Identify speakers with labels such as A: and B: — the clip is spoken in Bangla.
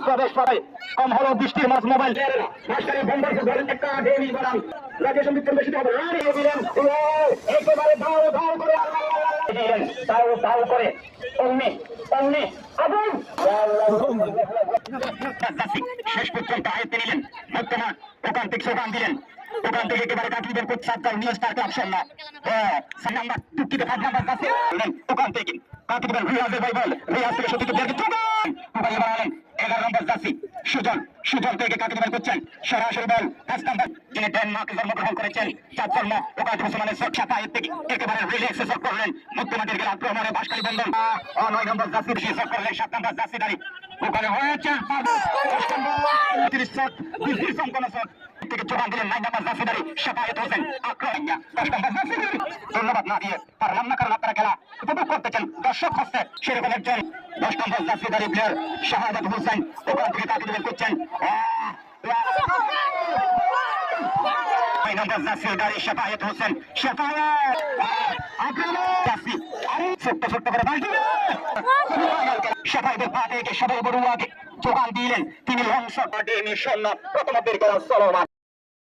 A: প্রবেশ পাবে কম হলো বৃষ্টির মাঝ মোবাইল মাঝখানে বন্ধের ধরেন একটা ডেমি বানান রাজ্য সঙ্গীত বেশি হবে রানি দিলেন একেবারে ধাও ধাও করে তাও তাও করে অগ্নি অগ্নি আগুন শেষ পর্যন্ত আয়ত্তে নিলেন বর্তমান ওখান থেকে সোগান দিলেন ওখান থেকে একেবারে কাটিয়ে দেন কোচ সার্কেল নিউজ পার্কে অপশন না নাম্বার টুকিতে 5 নাম্বার আছে ওখান থেকে কাটিয়ে দেন রিয়াজের ভাই বল রিয়াজ থেকে সত্যি দেখে ভাই এবার আলেন 11 নম্বর জাসি সুজন সুজন থেকে কাটিয়ে দেন করছেন সরাসরি বল 5 নাম্বার যিনি ডেনমার্কে জন্মগ্রহণ করেছেন চার জন্ম ওখান ওসমানের সাথে আয়ত থেকে একেবারে রিল্যাক্সে শট করলেন মধ্যমাঠের গেলে আক্রমণে বাসকালী বন্ধন 9 নম্বর জাসি দিয়ে শট করলেন 7 নম্বর জাসি দাঁড়ি ওখানে হয়েছে 30 শট 20 সম্পন্ন শট থেকে যোগান দিলেন 9 নম্বর জাসিদারি শাফায়েত হোসেন আক্রমণ 10 নম্বর জাসিদারি ধন্যবাদ না দিয়ে পারলাম না কারণ আপনারা খেলা উপভোগ করতেছেন দর্শক হচ্ছে সেরকম একজন 10 নম্বর জাসিদারি প্লেয়ার শাহাদাত হোসেন ওখান থেকে তাকে দিলেন করছেন 9 নম্বর জাসিদারি শাফায়েত হোসেন শাফায়েত আক্রমণ জাসি আরে ছোট্ট ছোট্ট করে বাল দিলেন শাফায়েতের পা থেকে সবাই বড়ুয়াকে যোগান দিলেন তিনি লং শট দিয়ে মিশন প্রথম বের করার চলমান